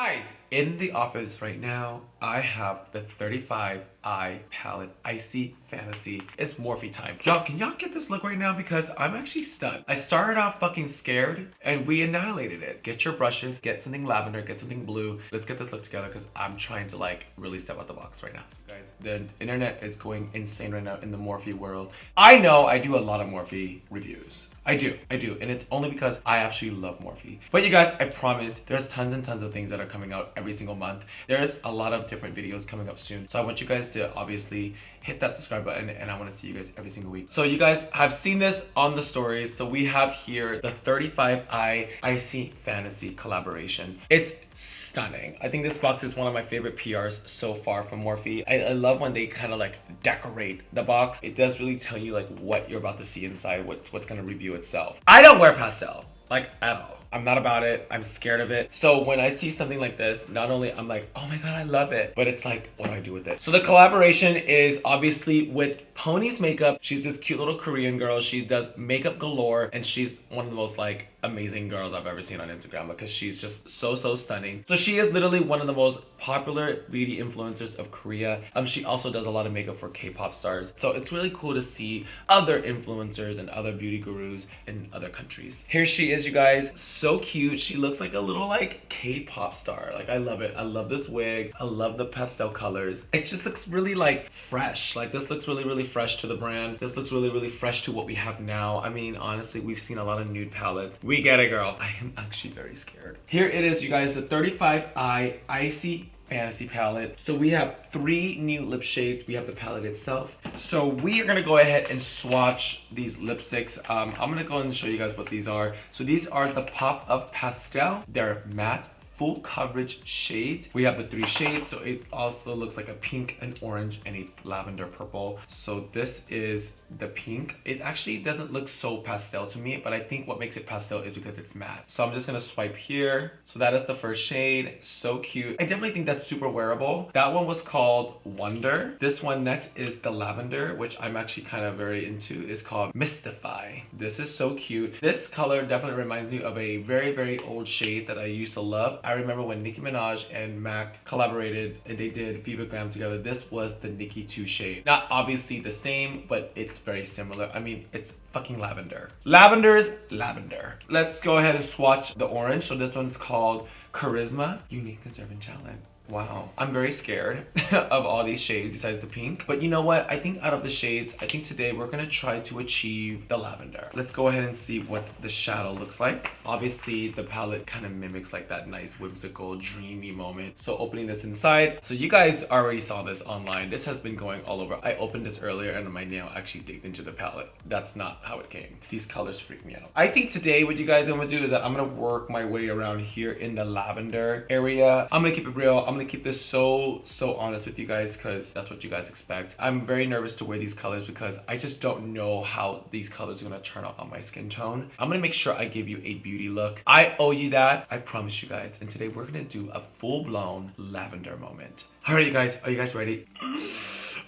Guys, in the office right now, I have the 35 eye palette Icy Fantasy. It's Morphe time. Y'all, can y'all get this look right now? Because I'm actually stunned. I started off fucking scared and we annihilated it. Get your brushes, get something lavender, get something blue. Let's get this look together because I'm trying to like really step out the box right now. Guys, the internet is going insane right now in the Morphe world. I know I do a lot of Morphe reviews. I do. And it's only because I actually love Morphe. But you guys, I promise there's tons and tons of things that are coming out every single month. There's a lot of different videos coming up soon. So I want you guys to obviously hit that subscribe button and I want to see you guys every single week. So you guys have seen this on the stories. So we have here the 35 eye Icy Fantasy collaboration. It's stunning. I think this box is one of my favorite PRs so far from Morphe. I love when they kind of like decorate the box. It does really tell you like what you're about to see inside, what's going to review itself. I don't wear pastel, like at all. I'm not about it. I'm scared of it. So when I see something like this, not only I'm like, oh my God, I love it, but it's like, what do I do with it? So the collaboration is obviously with PONYSMAKEUP. She's this cute little Korean girl. She does makeup galore and she's one of the most like amazing girls I've ever seen on Instagram because she's just so stunning. So she is literally one of the most popular beauty influencers of Korea. She also does a lot of makeup for K-pop stars. So it's really cool to see other influencers and other beauty gurus in other countries. Here she is, you guys. So cute. She looks like a little like K-pop star. Like I love it. I love this wig. I love the pastel colors. It just looks really like fresh. Like this looks really fresh to the brand. This looks really fresh to what we have now. I mean, honestly, we've seen a lot of nude palettes. We get it, girl. I am actually very scared. Here it is, you guys, the 35 eye Icy Fantasy palette. So we have 3 new lip shades. We have the palette itself. So we are gonna go ahead and swatch these lipsticks. I'm gonna go and show you guys what these are. So these are the Pop of Pastel. They're matte, full coverage shades. We have the 3 shades, so it also looks like a pink, an orange, and a lavender purple. So this is the pink. It actually doesn't look so pastel to me, but I think what makes it pastel is because it's matte. So I'm just gonna swipe here. So that is the first shade. So cute. I definitely think that's super wearable. That one was called Wonder. This one next is the lavender, which I'm actually kind of very into. It's called Mystify. This is so cute. This color definitely reminds me of a very old shade that I used to love. I remember when Nicki Minaj and MAC collaborated and they did Fever Glam together. This was the Nikkie 2 shade. Not obviously the same, but it's very similar. I mean, it's fucking lavender. Lavender is lavender. Let's go ahead and swatch the orange. So this one's called Charisma, Unique, Deserving Talent. Wow, I'm very scared of all these shades besides the pink. But you know what? I think out of the shades, I think today we're gonna try to achieve the lavender. Let's go ahead and see what the shadow looks like. Obviously, the palette kind of mimics like that nice whimsical, dreamy moment. So opening this inside. So you guys already saw this online. This has been going all over. I opened this earlier and my nail actually digged into the palette. That's not how it came. These colors freak me out. I think today what you guys are gonna do is that I'm gonna work my way around here in the lavender area. I'm gonna keep it real. I'm gonna keep this so honest with you guys because that's what you guys expect. I'm very nervous to wear these colors because I just don't know how these colors are gonna turn out on my skin tone. I'm gonna make sure I give you a beauty look. I owe you that. I promise you guys. And today we're gonna do a full-blown lavender moment. All right, you guys, are you guys ready?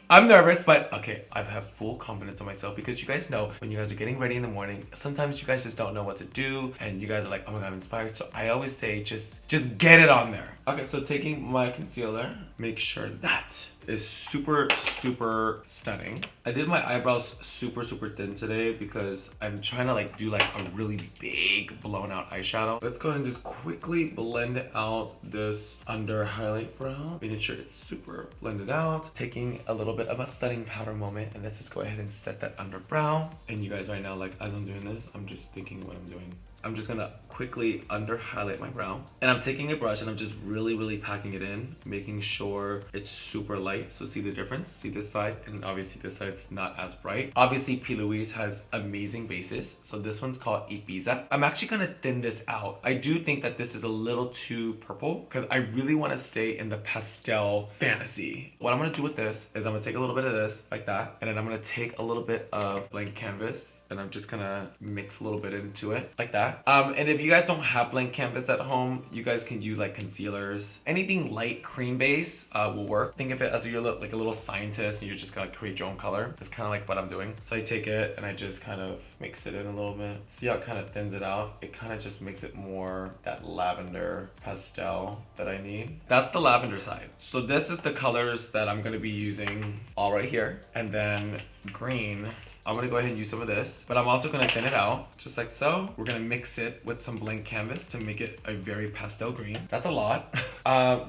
I'm nervous, but okay, I have full confidence in myself because you guys know when you guys are getting ready in the morning, sometimes you guys just don't know what to do and you guys are like, oh my God, I'm inspired. So I always say, just get it on there. Okay, so taking my concealer, make sure that is super stunning. I did my eyebrows super thin today because I'm trying to like do like a really big blown out eyeshadow. Let's go ahead and just quickly blend out this under highlight brow, making sure it's super blended out. Taking a little bit of a stunning powder moment and let's just go ahead and set that under brow. And you guys right now, like as I'm doing this, I'm just thinking what I'm doing. I'm just gonna quickly under highlight my brow and I'm taking a brush and I'm just really packing it in, making sure it's super light. So see the difference? See this side and obviously this side's not as bright. Obviously P.LOUISE has amazing bases. So this one's called Ibiza. I'm actually gonna thin this out. I do think that this is a little too purple because I really wanna stay in the pastel fantasy. What I'm gonna do with this is I'm gonna take a little bit of this like that and then I'm gonna take a little bit of blank canvas and I'm just gonna mix a little bit into it like that. that. And if you guys don't have blank canvas at home, you guys can use like concealers. Anything light cream base will work. Think of it as you're like a little scientist and you're just gonna create your own color. That's kind of like what I'm doing. So I take it and I just kind of mix it in a little bit. See how it kind of thins it out? It kind of just makes it more that lavender pastel that I need. That's the lavender side. So this is the colors that I'm gonna be using all right here. And then green, I'm gonna go ahead and use some of this, but I'm also gonna thin it out, just like so. We're gonna mix it with some blank canvas to make it a very pastel green. That's a lot.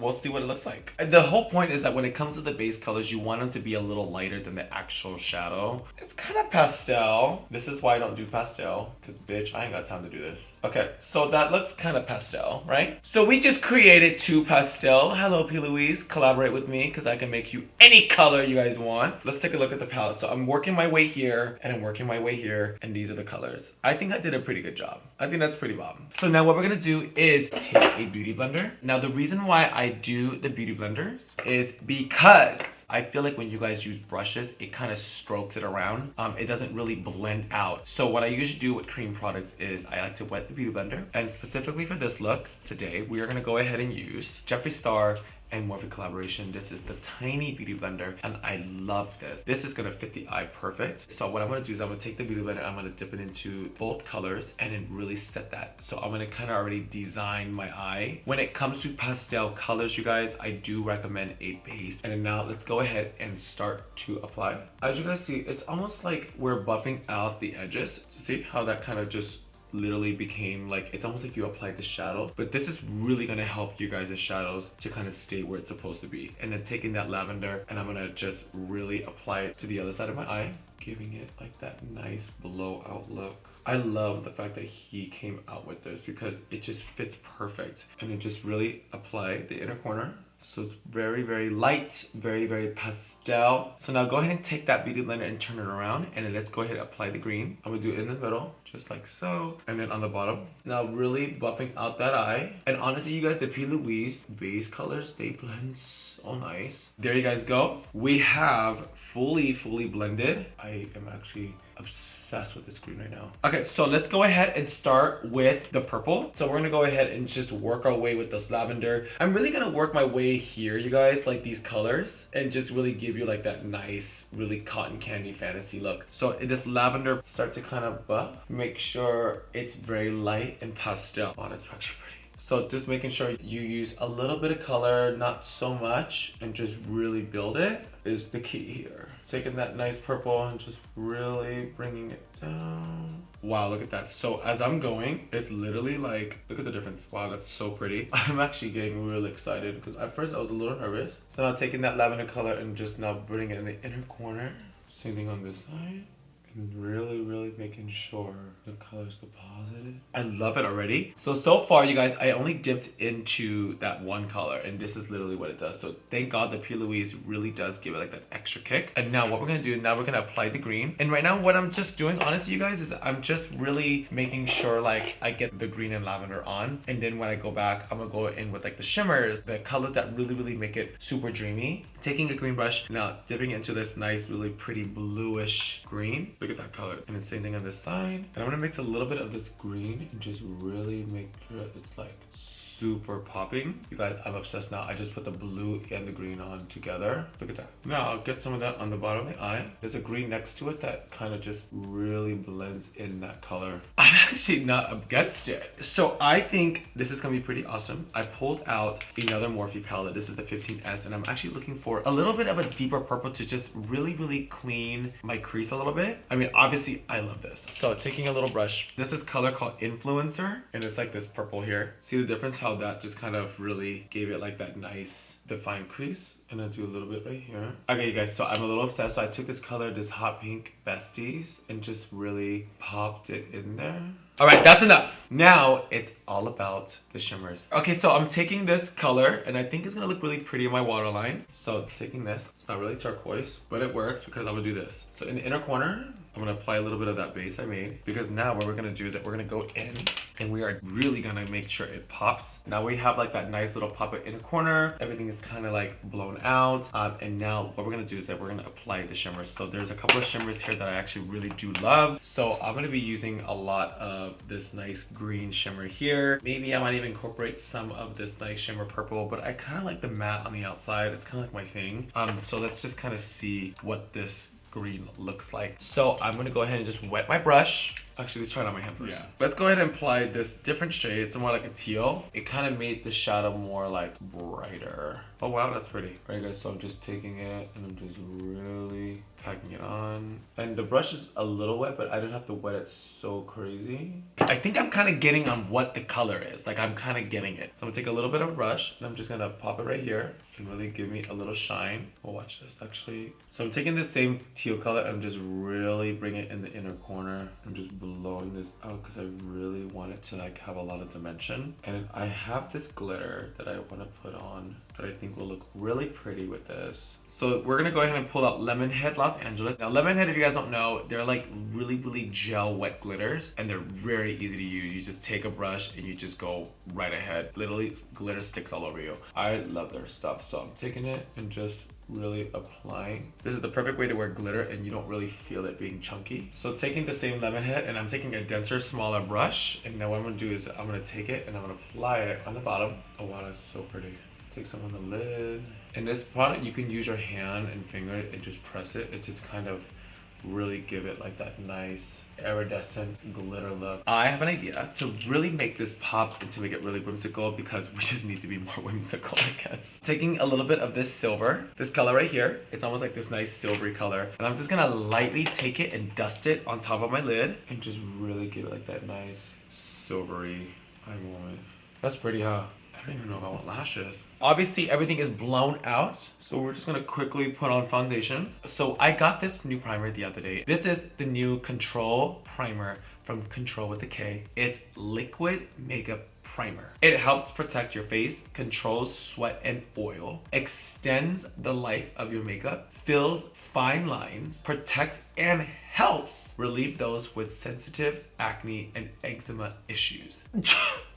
We'll see what it looks like. The whole point is that when it comes to the base colors, you want them to be a little lighter than the actual shadow. It's kind of pastel. This is why I don't do pastel, because bitch, I ain't got time to do this. Okay, so that looks kind of pastel, right? So we just created 2 pastel. Hello, P.LOUISE. Collaborate with me, because I can make you any color you guys want. Let's take a look at the palette. So I'm working my way here, and I'm working my way here, and these are the colors. I think I did a pretty good job. I think that's pretty bomb. So now what we're gonna do is take a beauty blender. Now the reason why I do the beauty blenders is because I feel like when you guys use brushes, it kind of strokes it around. It doesn't really blend out. So what I usually do with cream products is I like to wet the beauty blender, and specifically for this look today, we are gonna go ahead and use Jeffree Star and Morphe collaboration. This is the tiny beauty blender, and I love this. This is gonna fit the eye perfect. So what I'm gonna do is I'm gonna take the beauty blender, I'm gonna dip it into both colors and then really set that. So I'm gonna kind of already design my eye. When it comes to pastel colors, you guys, I do recommend a base. And then now let's go ahead and start to apply. As you guys see, it's almost like we're buffing out the edges. See how that kind of just literally became like, it's almost like you applied the shadow, but this is really gonna help you guys' shadows to kind of stay where it's supposed to be. And then taking that lavender, and I'm gonna just really apply it to the other side of my eye, giving it like that nice blowout look. I love the fact that he came out with this because it just fits perfect, and it just really applied the inner corner. So it's very, very light, very, very pastel. So now go ahead and take that beauty blender and turn it around, and then let's go ahead and apply the green. I'm gonna do it in the middle, just like so, and then on the bottom. Now really buffing out that eye. And honestly, you guys, the P.LOUISE base colors, they blend so nice. There you guys go. We have fully blended. I am actually obsessed with this green right now. Okay, so let's go ahead and start with the purple. So we're gonna go ahead and just work our way with this lavender. I'm really gonna work my way here, you guys, like these colors, and just really give you like that nice, really cotton candy fantasy look. So in this lavender, start to kind of buff. Make sure it's very light and pastel. Oh, that's actually pretty. So just making sure you use a little bit of color, not so much, and just really build it is the key here. Taking that nice purple and just really bringing it down. Wow, look at that. So as I'm going, it's literally like, look at the difference. Wow, that's so pretty. I'm actually getting really excited because at first I was a little nervous. So now taking that lavender color and just now putting it in the inner corner. Same thing on this side. And really making sure the color's deposited. I love it already. So far, you guys, I only dipped into that one color, and this is literally what it does. So thank God the P.LOUISE really does give it like that extra kick. And now what we're gonna do, now we're gonna apply the green. And right now what I'm just doing, honestly, you guys, is I'm just really making sure like I get the green and lavender on. And then when I go back, I'm gonna go in with like the shimmers, the colors that really make it super dreamy. Taking a green brush, now dipping into this nice, really pretty bluish green. Look at that color. And the same thing on this side. And I'm gonna mix a little bit of this green and just really make sure it's like super popping. You guys, I'm obsessed now. I just put the blue and the green on together. Look at that. Now I'll get some of that on the bottom of the eye. There's a green next to it that kind of just really blends in that color. I'm actually not against it. So I think this is gonna be pretty awesome. I pulled out another Morphe palette. This is the 15S, and I'm actually looking for a little bit of a deeper purple to just really clean my crease a little bit. I mean, obviously I love this. So taking a little brush, this is color called Influencer, and it's like this purple here. See the difference? How that just kind of really gave it like that nice defined crease. And I do a little bit right here. Okay, you guys, so I'm a little obsessed. So I took this color, this hot pink Besties, and just really popped it in there. All right, that's enough. Now it's all about the shimmers. Okay, so I'm taking this color, and I think it's gonna look really pretty in my waterline. So taking this, it's not really turquoise, but it works because I'm gonna do this. So in the inner corner, I'm gonna apply a little bit of that base I made, because now what we're gonna do is that we're gonna go in and we are really gonna make sure it pops. Now we have like that nice little pop in the corner. Everything is kind of like blown out. And now what we're gonna do is that we're gonna apply the shimmers. So there's a couple of shimmers here that I actually really do love. So I'm gonna be using a lot of this nice green shimmer here. Maybe I might even incorporate some of this nice shimmer purple, but I kind of like the matte on the outside. It's kind of like my thing. So let's just kind of see what this green looks like. So I'm gonna go ahead and just wet my brush. Actually, let's try it on my hand first. Yeah. Let's go ahead and apply this different shade. It's more like a teal. It kind of made the shadow more like brighter. Oh wow, that's pretty. All right guys, so I'm just taking it and I'm just really packing it on. And the brush is a little wet, but I didn't have to wet it so crazy. I think I'm kind of getting on what the color is. Like I'm kind of getting it. So I'm gonna take a little bit of a brush and I'm just gonna pop it right here and really give me a little shine. Oh, watch this actually. So I'm taking the same teal color and I'm just really bringing it in the inner corner. I'm just blowing this out because I really want it to like have a lot of dimension. And I have this glitter that I want to put on that I think will look really pretty with this. So we're gonna go ahead and pull out Lemonhead Los Angeles. Now Lemonhead, if you guys don't know, they're like really gel wet glitters and they're very easy to use. You just take a brush and you just go right ahead. Literally glitter sticks all over you. I love their stuff. So I'm taking it and just really applying. This is the perfect way to wear glitter and you don't really feel it being chunky. So taking the same Lemonhead and I'm taking a denser, smaller brush, and now what I'm gonna do is I'm gonna take it and I'm gonna apply it on the bottom. Oh wow, that's so pretty. Take some on the lid. And this product, you can use your hand and finger and just press it. It's just kind of really give it like that nice iridescent glitter look. I have an idea to really make this pop and to make it really whimsical, because we just need to be more whimsical, I guess. Taking a little bit of this silver, this color right here, it's almost like this nice silvery color, and I'm just gonna lightly take it and dust it on top of my lid and just really give it like that nice silvery eye moment. That's pretty, huh? I don't even know if I want lashes. Obviously, everything is blown out, so we're just gonna quickly put on foundation. So I got this new primer the other day. This is the new Control Primer from Control with a K. It's liquid makeup primer. It helps protect your face, controls sweat and oil, extends the life of your makeup, fills fine lines, protects and helps relieve those with sensitive acne and eczema issues.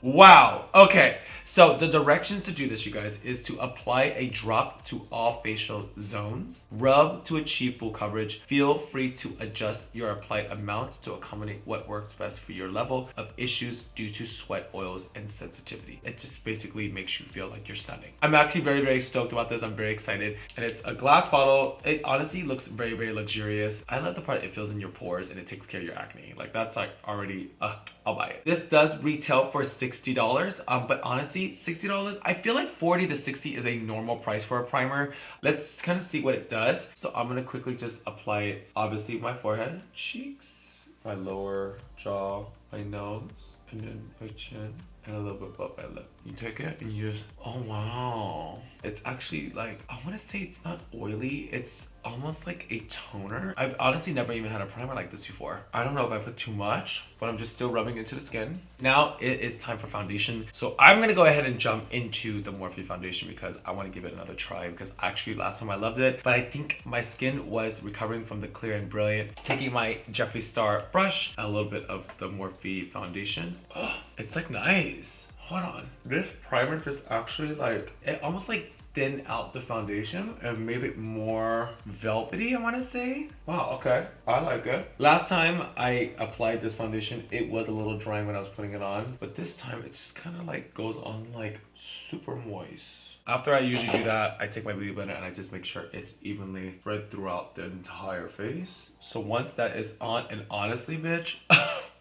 Wow. Okay, so the directions to do this, you guys, is to apply a drop to all facial zones, rub to achieve full coverage. Feel free to adjust your applied amounts to accommodate what works best for your level of issues due to sweat, oils, and sensitivity. It just basically makes you feel like you're stunning. I'm actually very stoked about this. I'm very excited. And it's a glass bottle. It honestly looks very luxurious. I love the part it fills in your pores and it takes care of your acne. Like that's like already, I'll buy it. This does retail for $60, but honestly, $60, I feel like 40 to 60 is a normal price for a primer. Let's kind of see what it does. So I'm gonna quickly just apply it, obviously my forehead, cheeks, my lower jaw, my nose, and then my chin, and a little bit above my lip. You take it and you just, oh wow. It's actually like, I wanna say it's not oily, it's almost like a toner. I've honestly never even had a primer like this before. I don't know if I put too much, but I'm just still rubbing into the skin. Now it is time for foundation. So I'm gonna go ahead and jump into the Morphe foundation because I wanna give it another try, because actually last time I loved it, but I think my skin was recovering from the Clear and Brilliant. Taking my Jeffree Star brush and a little bit of the Morphe foundation. Oh, it's like nice. Hold on. This primer just actually like, it almost like thinned out the foundation and made it more velvety, I want to say. Wow, okay. I like it. Last time I applied this foundation, it was a little dry when I was putting it on, but this time it's just kind of like goes on like super moist. After I usually do that, I take my beauty blender and I just make sure it's evenly spread throughout the entire face. So once that is on, and honestly, bitch,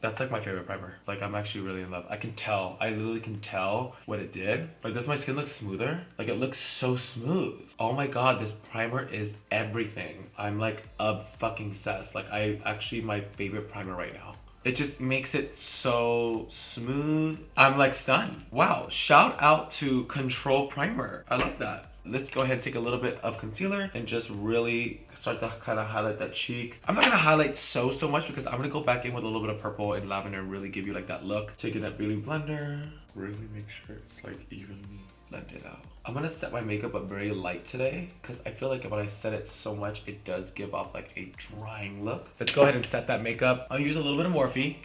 that's like my favorite primer. Like I'm actually really in love. I can tell, I literally can tell what it did. Like does my skin look smoother? Like it looks so smooth. Oh my God, this primer is everything. I'm like a fucking obsessed. Like I actually my favorite primer right now. It just makes it so smooth. I'm like stunned. Wow, shout out to Control Primer. I love that. Let's go ahead and take a little bit of concealer and just really start to kind of highlight that cheek. I'm not gonna highlight so much because I'm gonna go back in with a little bit of purple and lavender and really give you like that look. Taking that beauty blender, really make sure it's like evenly blend it out. I'm gonna set my makeup up very light today because I feel like when I set it so much, it does give off like a drying look. Let's go ahead and set that makeup. I'll use a little bit of Morphe.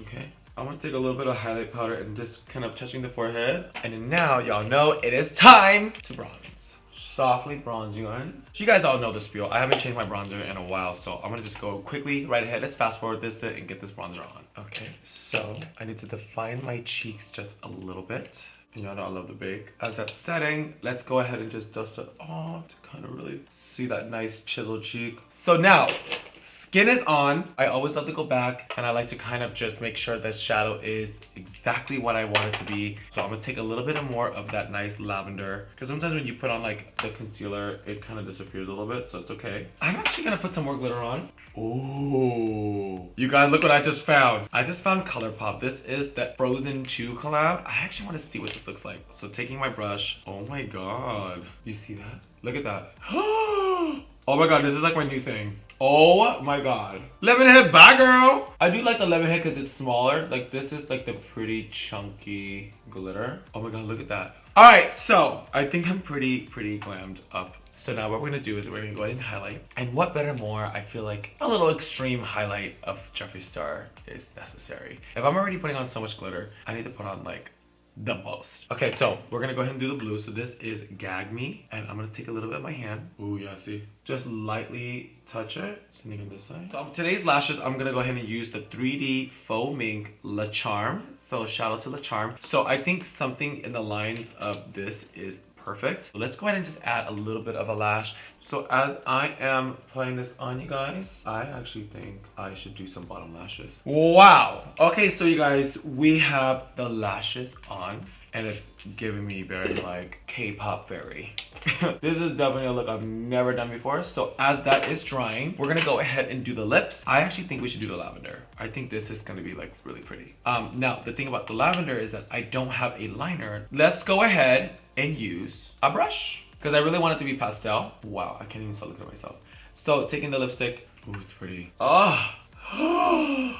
Okay. I'm gonna take a little bit of highlight powder and just kind of touching the forehead. And then now, y'all know it is time to bronze. Softly bronze you on. So you guys all know the spiel. I haven't changed my bronzer in a while, so I'm gonna just go quickly right ahead. Let's fast forward this and get this bronzer on. Okay, so I need to define my cheeks just a little bit. And y'all know I love the bake. As that's setting, let's go ahead and just dust it off to kind of really see that nice chiseled cheek. So now, skin is on. I always love to go back and I like to kind of just make sure this shadow is exactly what I want it to be. So I'm gonna take a little bit more of that nice lavender, because sometimes when you put on like the concealer, it kind of disappears a little bit, so it's okay. I'm actually gonna put some more glitter on. Ooh, you guys, look what I just found. I just found ColourPop. This is the Frozen 2 collab. I actually want to see what this looks like. So taking my brush. Oh my god. You see that? Look at that. Oh my god, this is like my new thing. Oh my god. Lemon head, bye girl. I do like the lemon head because it's smaller. Like this is like the pretty chunky glitter. Oh my god, look at that. All right, so I think I'm pretty glammed up. So now what we're gonna do is we're gonna go ahead and highlight. And what better more, I feel like a little extreme highlight of Jeffree Star is necessary. If I'm already putting on so much glitter, I need to put on like the most. Okay, so we're gonna go ahead and do the blue. So this is Gag Me, and I'm gonna take a little bit of my hand. Ooh, yeah, see? Just lightly touch it. Sitting on this side. So today's lashes, I'm gonna go ahead and use the 3D Faux Mink La Charme. So shout out to La Charme. So I think something in the lines of this is perfect. So let's go ahead and just add a little bit of a lash. So as I am putting this on, you guys, I actually think I should do some bottom lashes. Wow. Okay, so you guys, we have the lashes on and it's giving me very like K-pop fairy. This is definitely a look I've never done before. So as that is drying, we're gonna go ahead and do the lips. I actually think we should do the lavender. I think this is gonna be like really pretty. Now the thing about the lavender is that I don't have a liner. Let's go ahead and use a brush, because I really want it to be pastel. Wow, I can't even stop looking at myself. So taking the lipstick. Ooh, it's pretty. Oh, oh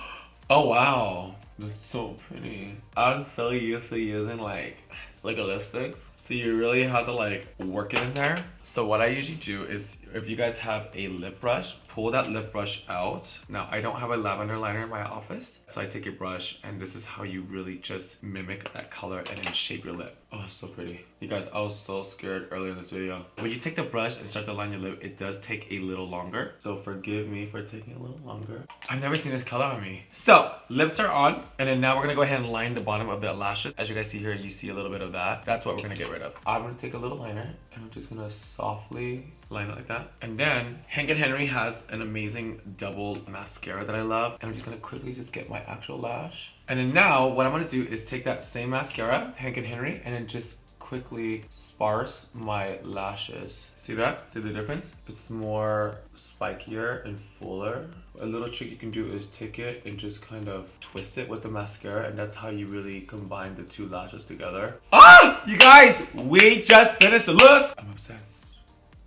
wow, that's so pretty. I'm so used to using like a lipstick. So you really have to like work it in there. So what I usually do is, if you guys have a lip brush, pull that lip brush out. Now I don't have a lavender liner in my office, so I take a brush and this is how you really just mimic that color and then shape your lip. Oh, so pretty. You guys, I was so scared earlier in this video. When you take the brush and start to line your lip, it does take a little longer. So forgive me for taking a little longer. I've never seen this color on me. So lips are on, and then now we're gonna go ahead and line the bottom of the lashes. As you guys see here, you see a little bit of that. That's what we're gonna get rid of. I'm gonna take a little liner and I'm just gonna softly line it like that. And then Hank & Henry has an amazing double mascara that I love. And I'm just gonna quickly just get my actual lash. And then now what I'm gonna do is take that same mascara, Hank & Henry, and then just quickly sparse my lashes. See that? See the difference? It's more spikier and fuller. A little trick you can do is take it and just kind of twist it with the mascara, and that's how you really combine the two lashes together. Ah! You guys, we just finished the look! I'm obsessed.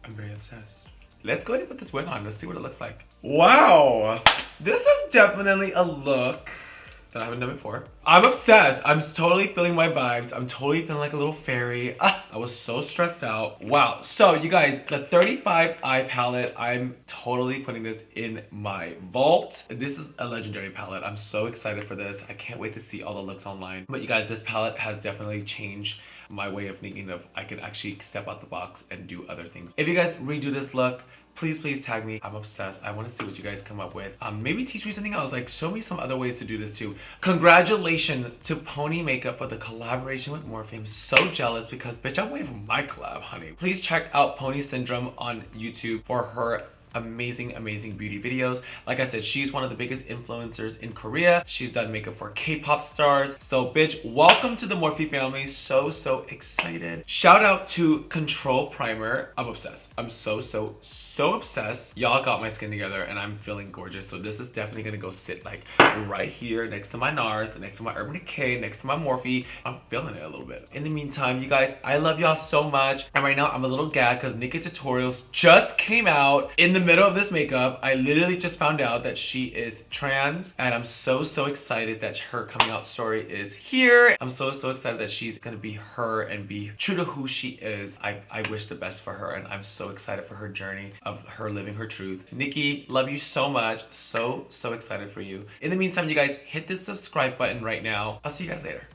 I'm very obsessed. Let's go ahead and put this wig on. Let's see what it looks like. Wow! This is definitely a look that I haven't done before. I'm obsessed. I'm totally feeling my vibes. I'm totally feeling like a little fairy. I was so stressed out. Wow. So you guys, the 35 eye palette, I'm totally putting this in my vault. This is a legendary palette. I'm so excited for this. I can't wait to see all the looks online. But you guys, this palette has definitely changed my way of thinking of I can actually step out the box and do other things. If you guys redo this look, please tag me. I'm obsessed. I want to see what you guys come up with. Maybe teach me something else. Like show me some other ways to do this too. Congratulations to Pony Makeup for the collaboration with Morphe. I'm so jealous because bitch, I'm waiting for my collab, honey. Please check out Pony Syndrome on YouTube for her amazing beauty videos. Like I said, she's one of the biggest influencers in Korea. She's done makeup for K-pop stars. So bitch, welcome to the Morphe family. So excited. Shout out to Control Primer. I'm obsessed. I'm so obsessed. Y'all got my skin together and I'm feeling gorgeous. So this is definitely gonna go sit like right here next to my NARS, next to my Urban Decay, next to my Morphe. I'm feeling it a little bit. In the meantime, you guys, I love y'all so much. And right now I'm a little gagged because Nikkie tutorials just came out in the the middle of this makeup, I literally just found out that she is trans, and I'm so excited that her coming out story is here. I'm so excited that she's gonna be her and be true to who she is. I wish the best for her, and I'm so excited for her journey of her living her truth. Nikki, love you so much. So excited for you. In the meantime, you guys, hit the subscribe button right now. I'll see you guys later.